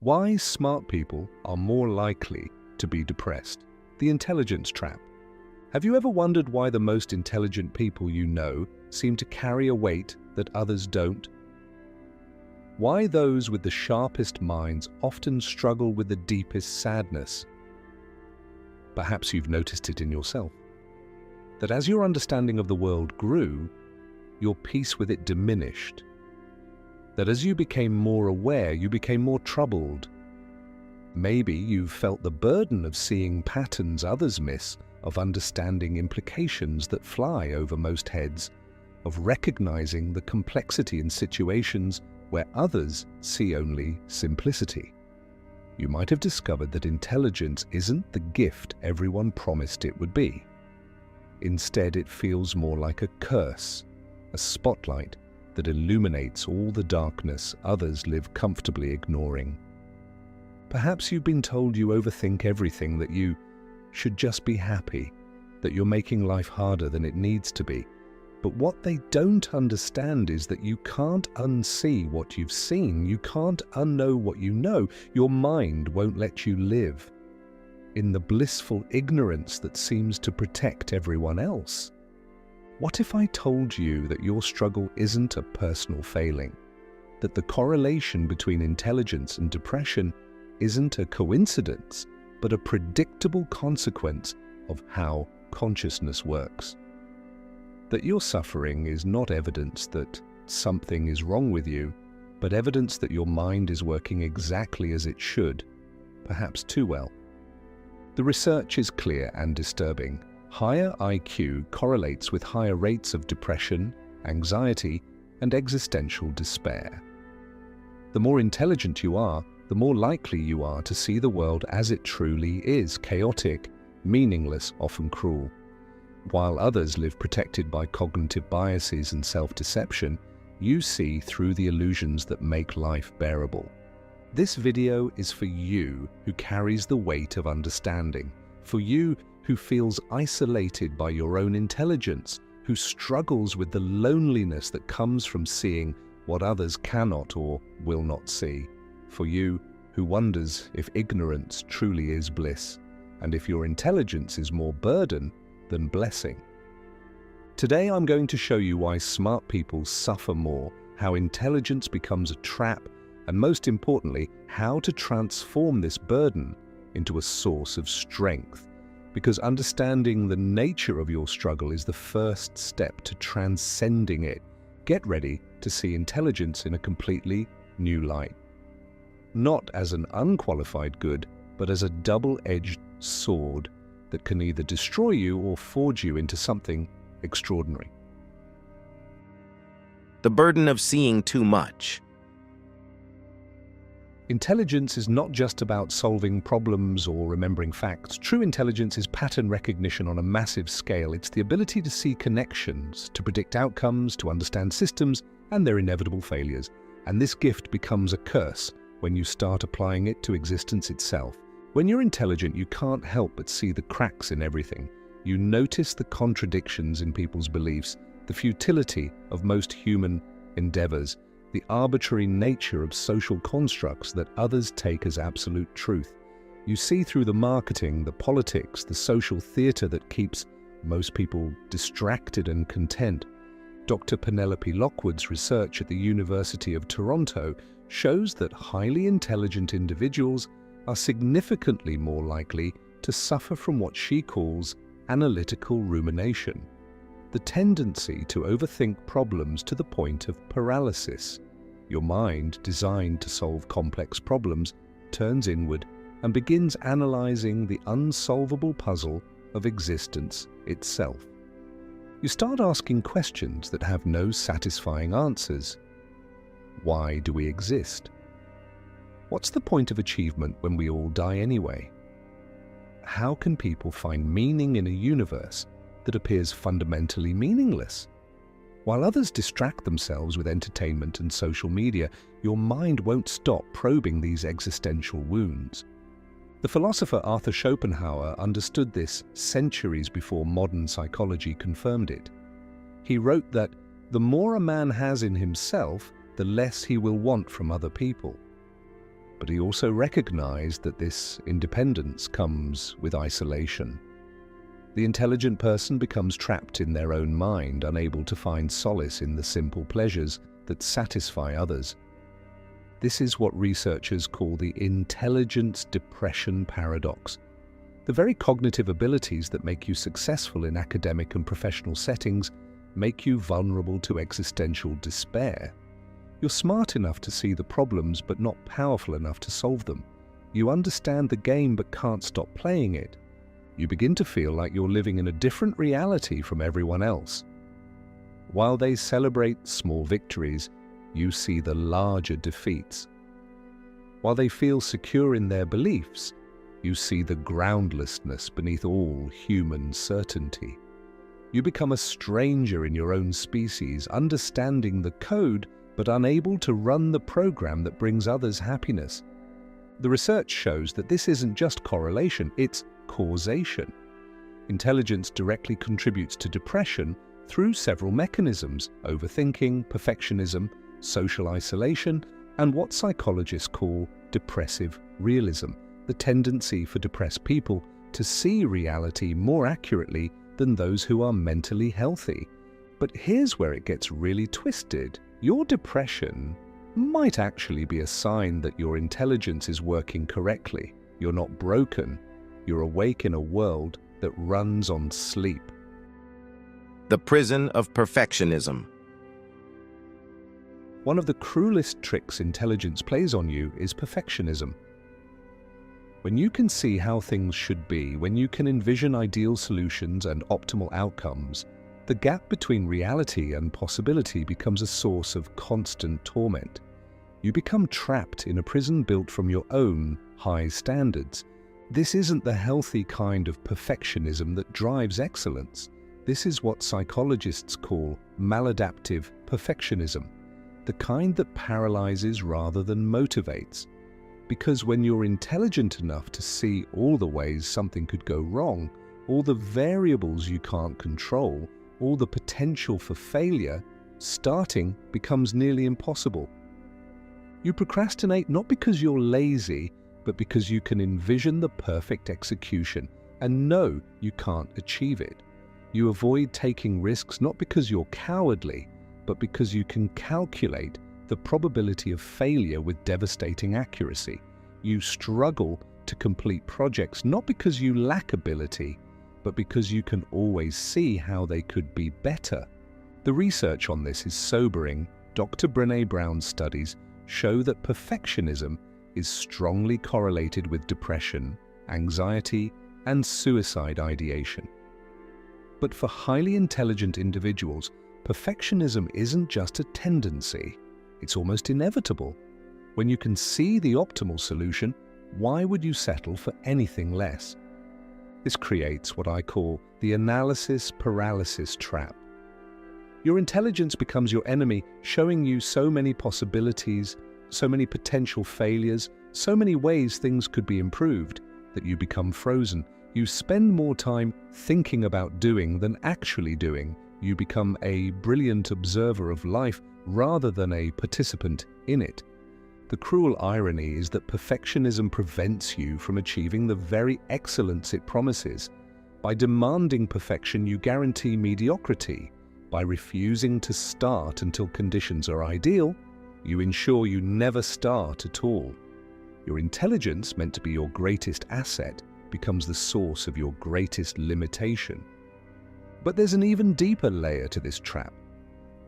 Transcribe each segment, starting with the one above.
Why smart people are more likely to be depressed. The intelligence trap. Have you ever wondered why the most intelligent people you know seem to carry a weight that others don't? Why those with the sharpest minds often struggle with the deepest sadness? Perhaps you've noticed it in yourself. That as your understanding of the world grew, your peace with it diminished. That as you became more aware, you became more troubled. Maybe you've felt the burden of seeing patterns others miss, of understanding implications that fly over most heads, of recognizing the complexity in situations where others see only simplicity. You might have discovered that intelligence isn't the gift everyone promised it would be. Instead, it feels more like a curse, a spotlight that illuminates all the darkness others live comfortably ignoring. Perhaps you've been told you overthink everything, that you should just be happy, that you're making life harder than it needs to be. But what they don't understand is that you can't unsee what you've seen, you can't unknow what you know. Your mind won't let you live in the blissful ignorance that seems to protect everyone else. What if I told you that your struggle isn't a personal failing, that the correlation between intelligence and depression isn't a coincidence, but a predictable consequence of how consciousness works? That your suffering is not evidence that something is wrong with you, but evidence that your mind is working exactly as it should, perhaps too well. The research is clear and disturbing. Higher IQ correlates with higher rates of depression, anxiety, and existential despair. The more intelligent you are, the more likely you are to see the world as it truly is: chaotic, meaningless, often cruel. While others live protected by cognitive biases and self-deception, you see through the illusions that make life bearable. This video is for you who carries the weight of understanding, for you who feels isolated by your own intelligence, who struggles with the loneliness that comes from seeing what others cannot or will not see, for you who wonders if ignorance truly is bliss, and if your intelligence is more burden than blessing. Today I'm going to show you why smart people suffer more, how intelligence becomes a trap, and most importantly, how to transform this burden into a source of strength. Because understanding the nature of your struggle is the first step to transcending it. Get ready to see intelligence in a completely new light. Not as an unqualified good, but as a double-edged sword that can either destroy you or forge you into something extraordinary. The burden of seeing too much. Intelligence is not just about solving problems or remembering facts. True intelligence is pattern recognition on a massive scale. It's the ability to see connections, to predict outcomes, to understand systems and their inevitable failures. And this gift becomes a curse when you start applying it to existence itself. When you're intelligent, you can't help but see the cracks in everything. You notice the contradictions in people's beliefs, the futility of most human endeavors, the arbitrary nature of social constructs that others take as absolute truth. You see through the marketing, the politics, the social theater that keeps most people distracted and content. Dr. Penelope Lockwood's research at the University of Toronto shows that highly intelligent individuals are significantly more likely to suffer from what she calls analytical rumination, the tendency to overthink problems to the point of paralysis. Your mind, designed to solve complex problems, turns inward and begins analyzing the unsolvable puzzle of existence itself. You start asking questions that have no satisfying answers. Why do we exist? What's the point of achievement when we all die anyway? How can people find meaning in a universe that appears fundamentally meaningless? While others distract themselves with entertainment and social media, your mind won't stop probing these existential wounds. The philosopher Arthur Schopenhauer understood this centuries before modern psychology confirmed it. He wrote that the more a man has in himself, the less he will want from other people. But he also recognized that this independence comes with isolation. The intelligent person becomes trapped in their own mind, unable to find solace in the simple pleasures that satisfy others. This is what researchers call the intelligence depression paradox. The very cognitive abilities that make you successful in academic and professional settings make you vulnerable to existential despair. You're smart enough to see the problems, but not powerful enough to solve them. You understand the game, but can't stop playing it. You begin to feel like you're living in a different reality from everyone else. While they celebrate small victories, you see the larger defeats. While they feel secure in their beliefs, you see the groundlessness beneath all human certainty. You become a stranger in your own species, understanding the code but unable to run the program that brings others happiness. The research shows that this isn't just correlation, it's causation. Intelligence directly contributes to depression through several mechanisms: overthinking, perfectionism, social isolation, and what psychologists call depressive realism, the tendency for depressed people to see reality more accurately than those who are mentally healthy. But here's where it gets really twisted. Your depression might actually be a sign that your intelligence is working correctly. You're not broken. You're awake in a world that runs on sleep. The prison of perfectionism. One of the cruelest tricks intelligence plays on you is perfectionism. When you can see how things should be, when you can envision ideal solutions and optimal outcomes, the gap between reality and possibility becomes a source of constant torment. You become trapped in a prison built from your own high standards. This isn't the healthy kind of perfectionism that drives excellence. This is what psychologists call maladaptive perfectionism, the kind that paralyzes rather than motivates. Because when you're intelligent enough to see all the ways something could go wrong, all the variables you can't control, all the potential for failure, starting becomes nearly impossible. You procrastinate not because you're lazy, but because you can envision the perfect execution and know you can't achieve it. You avoid taking risks not because you're cowardly, but because you can calculate the probability of failure with devastating accuracy. You struggle to complete projects not because you lack ability, but because you can always see how they could be better. The research on this is sobering. Dr. Brené Brown's studies show that perfectionism is strongly correlated with depression, anxiety, and suicide ideation. But for highly intelligent individuals, perfectionism isn't just a tendency, it's almost inevitable. When you can see the optimal solution, why would you settle for anything less? This creates what I call the analysis paralysis trap. Your intelligence becomes your enemy, showing you so many possibilities, so many potential failures, so many ways things could be improved, that you become frozen. You spend more time thinking about doing than actually doing. You become a brilliant observer of life rather than a participant in it. The cruel irony is that perfectionism prevents you from achieving the very excellence it promises. By demanding perfection, you guarantee mediocrity. By refusing to start until conditions are ideal, you ensure you never start at all. Your intelligence, meant to be your greatest asset, becomes the source of your greatest limitation. But there's an even deeper layer to this trap.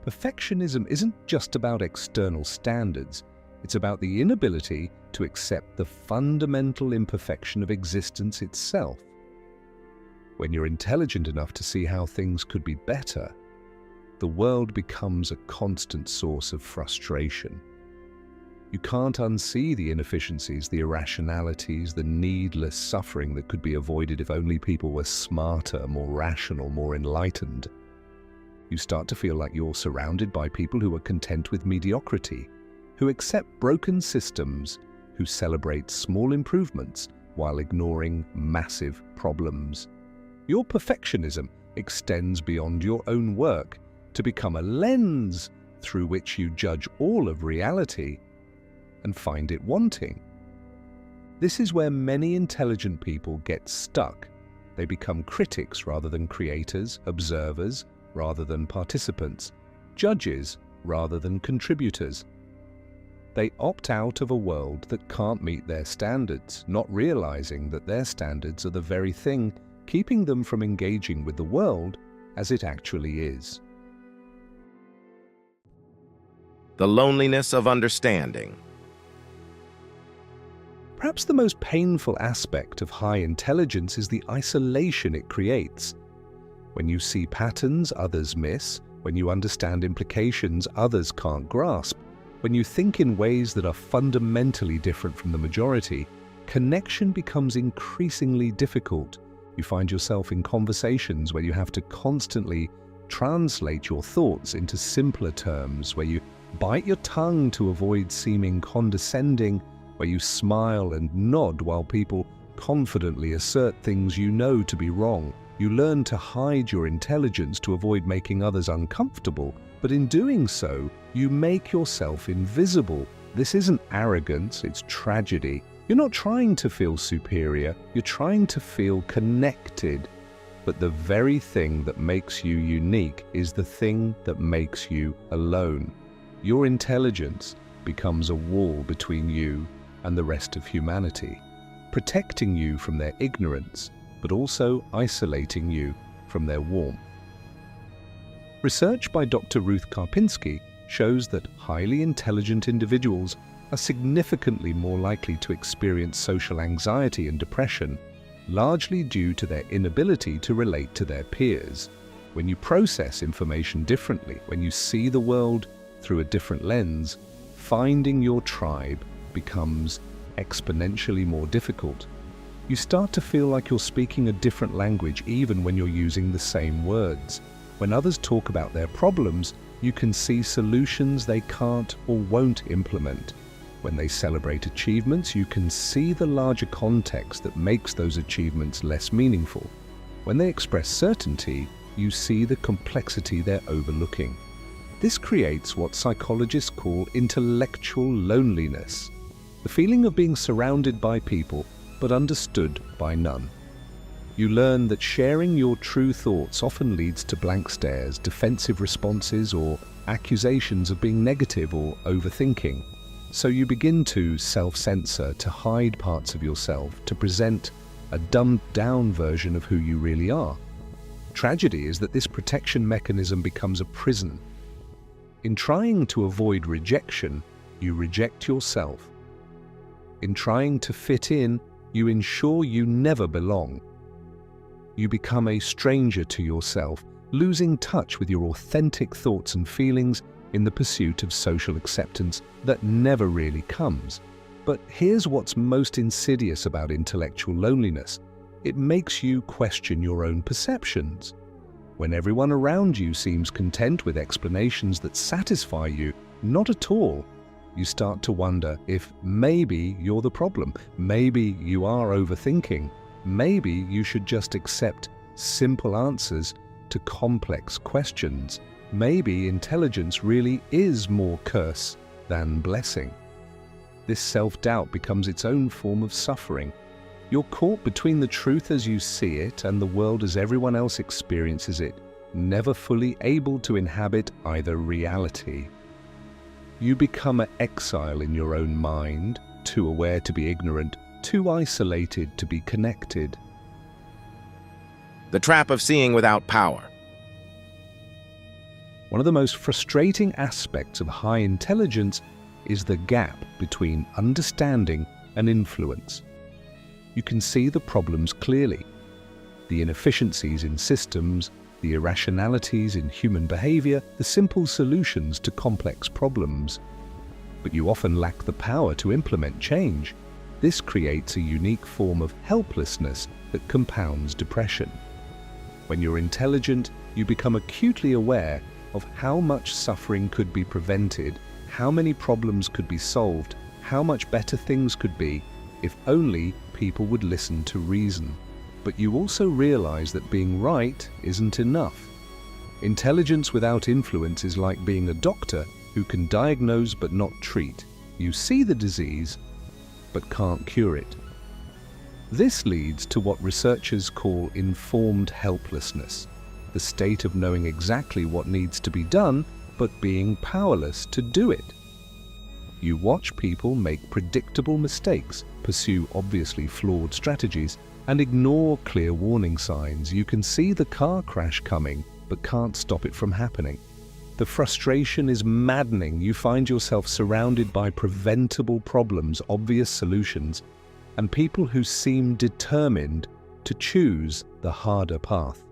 Perfectionism isn't just about external standards. It's about the inability to accept the fundamental imperfection of existence itself. When you're intelligent enough to see how things could be better, the world becomes a constant source of frustration. You can't unsee the inefficiencies, the irrationalities, the needless suffering that could be avoided if only people were smarter, more rational, more enlightened. You start to feel like you're surrounded by people who are content with mediocrity, who accept broken systems, who celebrate small improvements while ignoring massive problems. Your perfectionism extends beyond your own work to become a lens through which you judge all of reality and find it wanting. This is where many intelligent people get stuck. They become critics rather than creators, observers rather than participants, judges rather than contributors. They opt out of a world that can't meet their standards, not realizing that their standards are the very thing keeping them from engaging with the world as it actually is. The loneliness of understanding. Perhaps the most painful aspect of high intelligence is the isolation it creates. When you see patterns others miss, when you understand implications others can't grasp, when you think in ways that are fundamentally different from the majority, connection becomes increasingly difficult. You find yourself in conversations where you have to constantly translate your thoughts into simpler terms, where you bite your tongue to avoid seeming condescending, where you smile and nod while people confidently assert things you know to be wrong. You learn to hide your intelligence to avoid making others uncomfortable, but in doing so, you make yourself invisible. This isn't arrogance, it's tragedy. You're not trying to feel superior, you're trying to feel connected. But the very thing that makes you unique is the thing that makes you alone. Your intelligence becomes a wall between you and the rest of humanity, protecting you from their ignorance, but also isolating you from their warmth. Research by Dr. Ruth Karpinski shows that highly intelligent individuals are significantly more likely to experience social anxiety and depression, largely due to their inability to relate to their peers. When you process information differently, when you see the world through a different lens, finding your tribe becomes exponentially more difficult. You start to feel like you're speaking a different language even when you're using the same words. When others talk about their problems, you can see solutions they can't or won't implement. When they celebrate achievements, you can see the larger context that makes those achievements less meaningful. When they express certainty, you see the complexity they're overlooking. This creates what psychologists call intellectual loneliness, the feeling of being surrounded by people but understood by none. You learn that sharing your true thoughts often leads to blank stares, defensive responses, or accusations of being negative or overthinking. So you begin to self-censor, to hide parts of yourself, to present a dumbed-down version of who you really are. Tragedy is that this protection mechanism becomes a prison. In trying to avoid rejection, you reject yourself. In trying to fit in, you ensure you never belong. You become a stranger to yourself, losing touch with your authentic thoughts and feelings in the pursuit of social acceptance that never really comes. But here's what's most insidious about intellectual loneliness. It makes you question your own perceptions. When everyone around you seems content with explanations that satisfy you, not at all, you start to wonder if maybe you're the problem, maybe you are overthinking, maybe you should just accept simple answers to complex questions. Maybe intelligence really is more curse than blessing. This self-doubt becomes its own form of suffering. You're caught between the truth as you see it and the world as everyone else experiences it, never fully able to inhabit either reality. You become an exile in your own mind, too aware to be ignorant, too isolated to be connected. The trap of seeing without power. One of the most frustrating aspects of high intelligence is the gap between understanding and influence. You can see the problems clearly, the inefficiencies in systems, the irrationalities in human behavior, the simple solutions to complex problems. But you often lack the power to implement change. This creates a unique form of helplessness that compounds depression. When you're intelligent, you become acutely aware of how much suffering could be prevented, how many problems could be solved, how much better things could be if only people would listen to reason. But you also realize that being right isn't enough. Intelligence without influence is like being a doctor who can diagnose but not treat. You see the disease, but can't cure it. This leads to what researchers call informed helplessness, the state of knowing exactly what needs to be done, but being powerless to do it. You watch people make predictable mistakes, pursue obviously flawed strategies, and ignore clear warning signs. You can see the car crash coming, but can't stop it from happening. The frustration is maddening. You find yourself surrounded by preventable problems, obvious solutions, and people who seem determined to choose the harder path.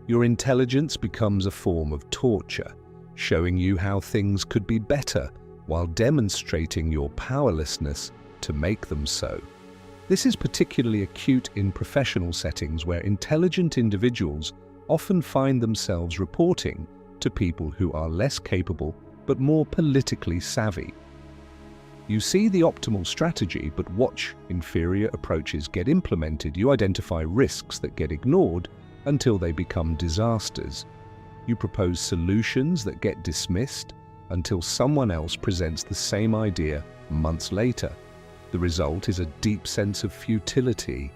Your intelligence becomes a form of torture, showing you how things could be better while demonstrating your powerlessness to make them so. This is particularly acute in professional settings where intelligent individuals often find themselves reporting to people who are less capable but more politically savvy. You see the optimal strategy, but watch inferior approaches get implemented. You identify risks that get ignored until they become disasters. You propose solutions that get dismissed until someone else presents the same idea months later. The result is a deep sense of futility.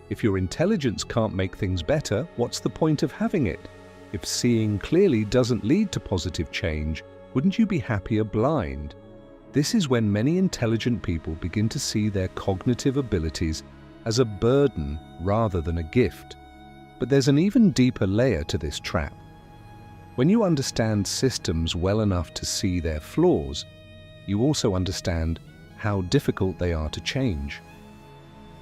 If your intelligence can't make things better, what's the point of having it? If seeing clearly doesn't lead to positive change, wouldn't you be happier blind? This is when many intelligent people begin to see their cognitive abilities as a burden rather than a gift. But there's an even deeper layer to this trap. When you understand systems well enough to see their flaws, you also understand how difficult they are to change.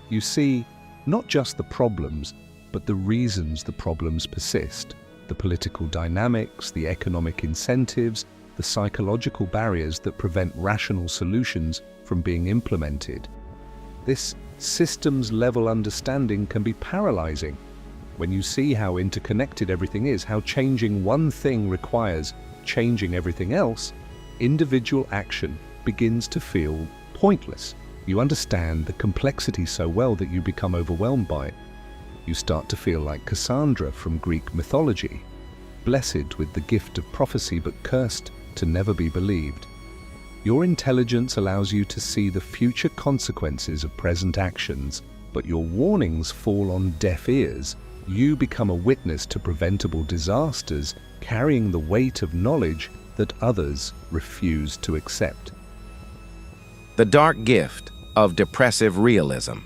You see not just the problems, but the reasons the problems persist, the political dynamics, the economic incentives, the psychological barriers that prevent rational solutions from being implemented. This systems-level understanding can be paralyzing. When you see how interconnected everything is, how changing one thing requires changing everything else, individual action begins to feel pointless. You understand the complexity so well that you become overwhelmed by it. You start to feel like Cassandra from Greek mythology, blessed with the gift of prophecy but cursed to never be believed. Your intelligence allows you to see the future consequences of present actions, but your warnings fall on deaf ears. You become a witness to preventable disasters, carrying the weight of knowledge that others refuse to accept. The dark gift of depressive realism.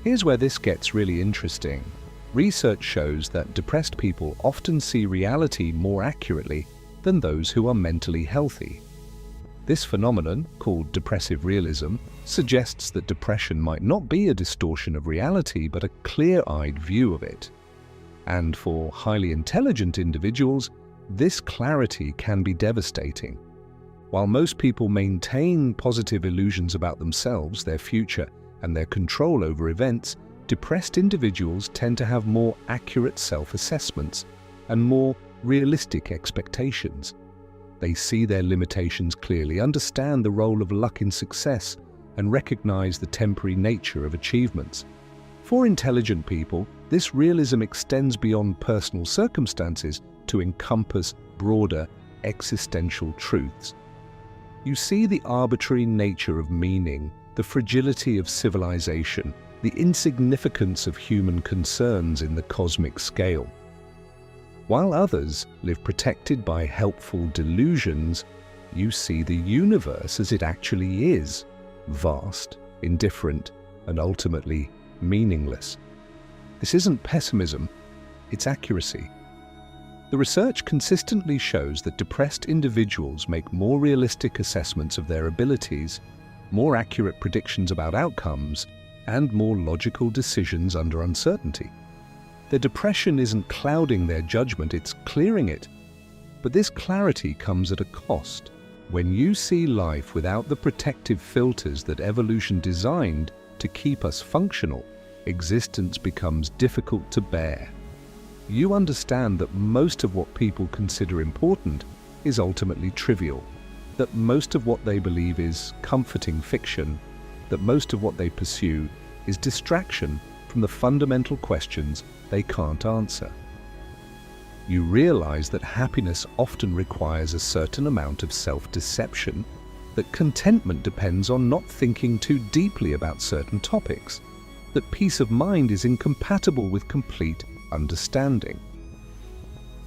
Here's where this gets really interesting. Research shows that depressed people often see reality more accurately than those who are mentally healthy. This phenomenon, called depressive realism, suggests that depression might not be a distortion of reality but a clear-eyed view of it. And for highly intelligent individuals, this clarity can be devastating. While most people maintain positive illusions about themselves, their future, and their control over events, depressed individuals tend to have more accurate self-assessments and more realistic expectations. They see their limitations clearly, understand the role of luck in success, and recognize the temporary nature of achievements. For intelligent people, this realism extends beyond personal circumstances to encompass broader existential truths. You see the arbitrary nature of meaning, the fragility of civilization, the insignificance of human concerns in the cosmic scale. While others live protected by helpful delusions, you see the universe as it actually is, vast, indifferent, and ultimately meaningless. This isn't pessimism, it's accuracy. The research consistently shows that depressed individuals make more realistic assessments of their abilities, more accurate predictions about outcomes, and more logical decisions under uncertainty. Their depression isn't clouding their judgment, it's clearing it. But this clarity comes at a cost. When you see life without the protective filters that evolution designed to keep us functional, existence becomes difficult to bear. You understand that most of what people consider important is ultimately trivial, that most of what they believe is comforting fiction, that most of what they pursue is distraction from the fundamental questions they can't answer. You realize that happiness often requires a certain amount of self-deception, that contentment depends on not thinking too deeply about certain topics, that peace of mind is incompatible with complete understanding.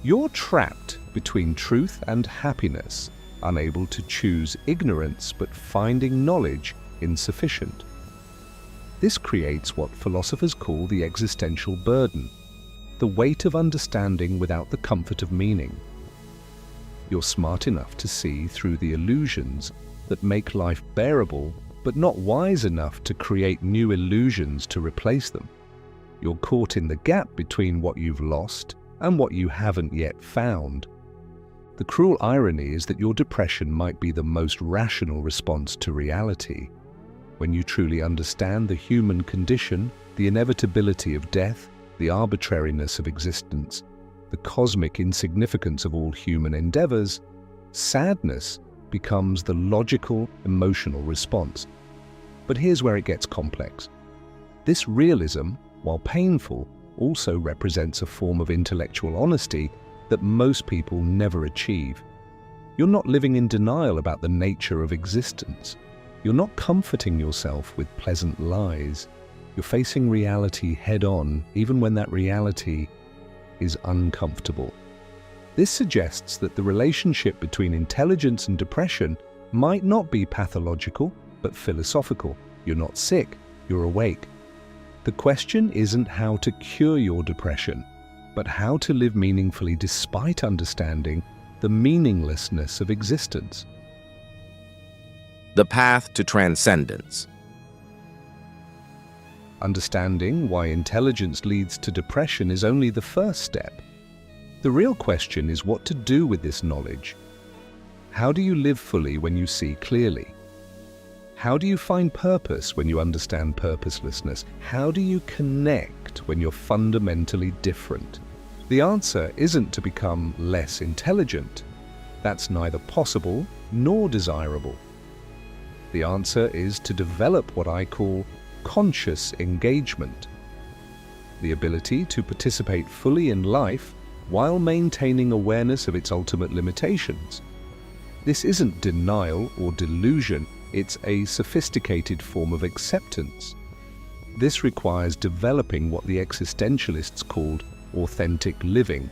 You're trapped between truth and happiness, unable to choose ignorance but finding knowledge insufficient. This creates what philosophers call the existential burden, the weight of understanding without the comfort of meaning. You're smart enough to see through the illusions that make life bearable, but not wise enough to create new illusions to replace them. You're caught in the gap between what you've lost and what you haven't yet found. The cruel irony is that your depression might be the most rational response to reality. When you truly understand the human condition, the inevitability of death, the arbitrariness of existence, the cosmic insignificance of all human endeavors, sadness becomes the logical, emotional response. But here's where it gets complex. This realism, while painful, also represents a form of intellectual honesty that most people never achieve. You're not living in denial about the nature of existence. You're not comforting yourself with pleasant lies. You're facing reality head-on, even when that reality is uncomfortable. This suggests that the relationship between intelligence and depression might not be pathological, but philosophical. You're not sick, you're awake. The question isn't how to cure your depression, but how to live meaningfully despite understanding the meaninglessness of existence. The path to transcendence. Understanding why intelligence leads to depression is only the first step. The real question is what to do with this knowledge. How do you live fully when you see clearly? How do you find purpose when you understand purposelessness? How do you connect when you're fundamentally different? The answer isn't to become less intelligent. That's neither possible nor desirable. The answer is to develop what I call conscious engagement, the ability to participate fully in life while maintaining awareness of its ultimate limitations. This isn't denial or delusion, it's a sophisticated form of acceptance. This requires developing what the existentialists called authentic living,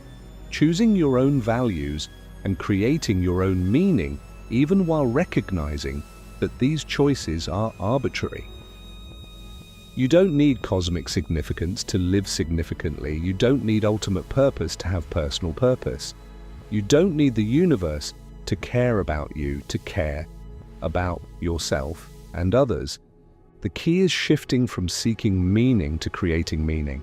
choosing your own values and creating your own meaning, even while recognizing that these choices are arbitrary. You don't need cosmic significance to live significantly. You don't need ultimate purpose to have personal purpose. You don't need the universe to care about you, to care about yourself and others. The key is shifting from seeking meaning to creating meaning.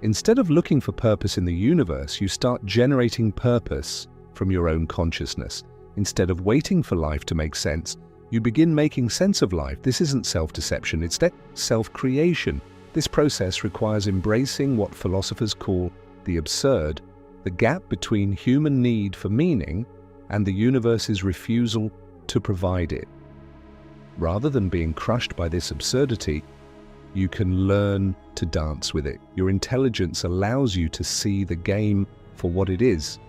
Instead of looking for purpose in the universe, you start generating purpose from your own consciousness. Instead of waiting for life to make sense, you begin making sense of life. This isn't self-deception, it's self-creation. This process requires embracing what philosophers call the absurd, the gap between human need for meaning and the universe's refusal to provide it. Rather than being crushed by this absurdity, you can learn to dance with it. Your intelligence allows you to see the game for what it is,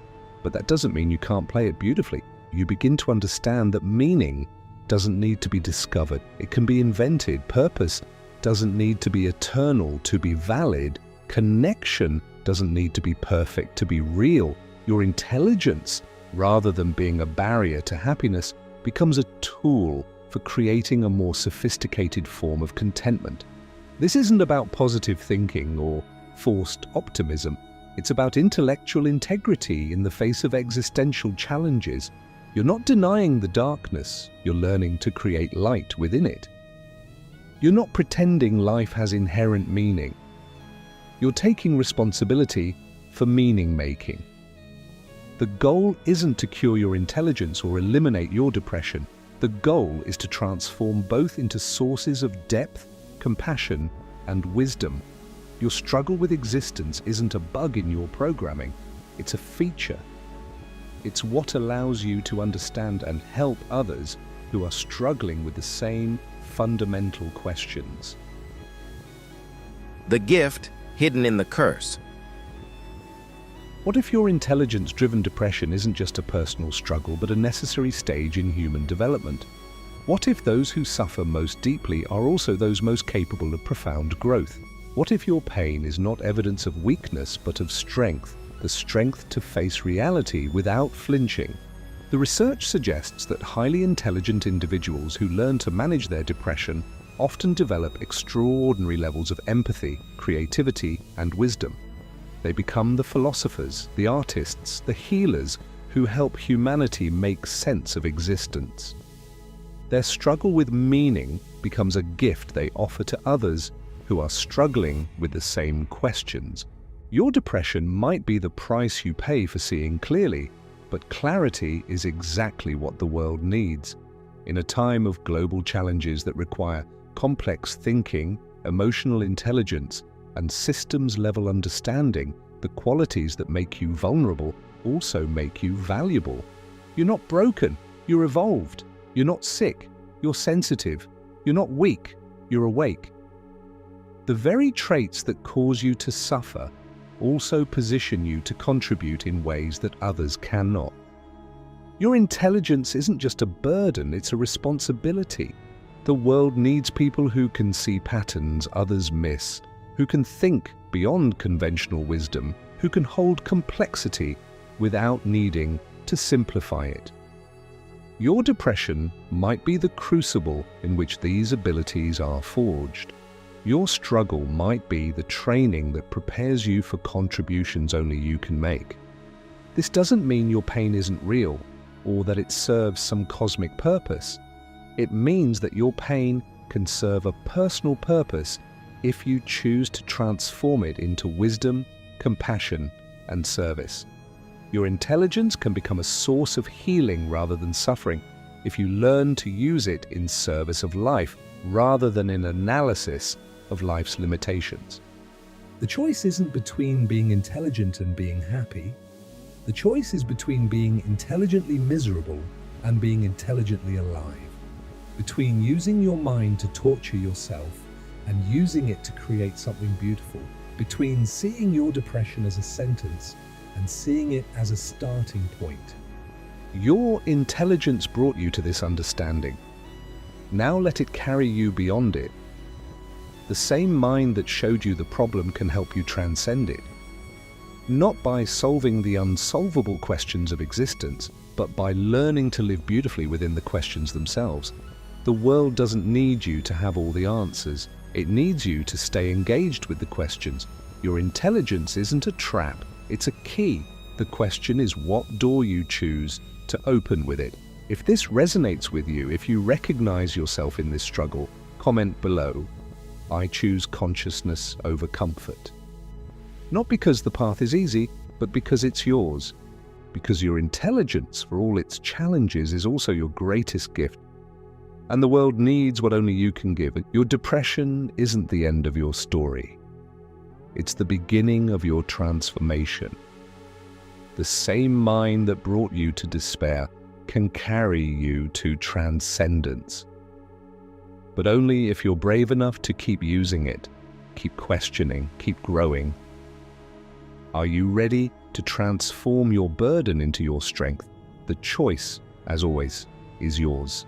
but that doesn't mean you can't play it beautifully. You begin to understand that meaning doesn't need to be discovered. It can be invented. Purpose doesn't need to be eternal to be valid. Connection doesn't need to be perfect to be real. Your intelligence, rather than being a barrier to happiness, becomes a tool for creating a more sophisticated form of contentment. This isn't about positive thinking or forced optimism. It's about intellectual integrity in the face of existential challenges. You're not denying the darkness, you're learning to create light within it. You're not pretending life has inherent meaning. You're taking responsibility for meaning-making. The goal isn't to cure your intelligence or eliminate your depression. The goal is to transform both into sources of depth, compassion, and wisdom. Your struggle with existence isn't a bug in your programming, it's a feature. It's what allows you to understand and help others who are struggling with the same fundamental questions. The gift hidden in the curse. What if your intelligence-driven depression isn't just a personal struggle but a necessary stage in human development? What if those who suffer most deeply are also those most capable of profound growth? What if your pain is not evidence of weakness but of strength, the strength to face reality without flinching? The research suggests that highly intelligent individuals who learn to manage their depression often develop extraordinary levels of empathy, creativity, and wisdom. They become the philosophers, the artists, the healers who help humanity make sense of existence. Their struggle with meaning becomes a gift they offer to others who are struggling with the same questions. Your depression might be the price you pay for seeing clearly, but clarity is exactly what the world needs. In a time of global challenges that require complex thinking, emotional intelligence, and systems-level understanding, the qualities that make you vulnerable also make you valuable. You're not broken, you're evolved. You're not sick, you're sensitive. You're not weak, you're awake. The very traits that cause you to suffer also position you to contribute in ways that others cannot. Your intelligence isn't just a burden, it's a responsibility. The world needs people who can see patterns others miss, who can think beyond conventional wisdom, who can hold complexity without needing to simplify it. Your depression might be the crucible in which these abilities are forged. Your struggle might be the training that prepares you for contributions only you can make. This doesn't mean your pain isn't real or that it serves some cosmic purpose. It means that your pain can serve a personal purpose if you choose to transform it into wisdom, compassion, and service. Your intelligence can become a source of healing rather than suffering if you learn to use it in service of life rather than in analysis of life's limitations. The choice isn't between being intelligent and being happy. The choice is between being intelligently miserable and being intelligently alive. Between using your mind to torture yourself and using it to create something beautiful. Between seeing your depression as a sentence and seeing it as a starting point. Your intelligence brought you to this understanding. Now let it carry you beyond it. The same mind that showed you the problem can help you transcend it. Not by solving the unsolvable questions of existence, but by learning to live beautifully within the questions themselves. The world doesn't need you to have all the answers. It needs you to stay engaged with the questions. Your intelligence isn't a trap, it's a key. The question is what door you choose to open with it. If this resonates with you, if you recognize yourself in this struggle, comment below, "I choose consciousness over comfort." Not because the path is easy, but because it's yours. Because your intelligence, for all its challenges, is also your greatest gift. And the world needs what only you can give. Your depression isn't the end of your story. It's the beginning of your transformation. The same mind that brought you to despair can carry you to transcendence. But only if you're brave enough to keep using it, keep questioning, keep growing. Are you ready to transform your burden into your strength? The choice, as always, is yours.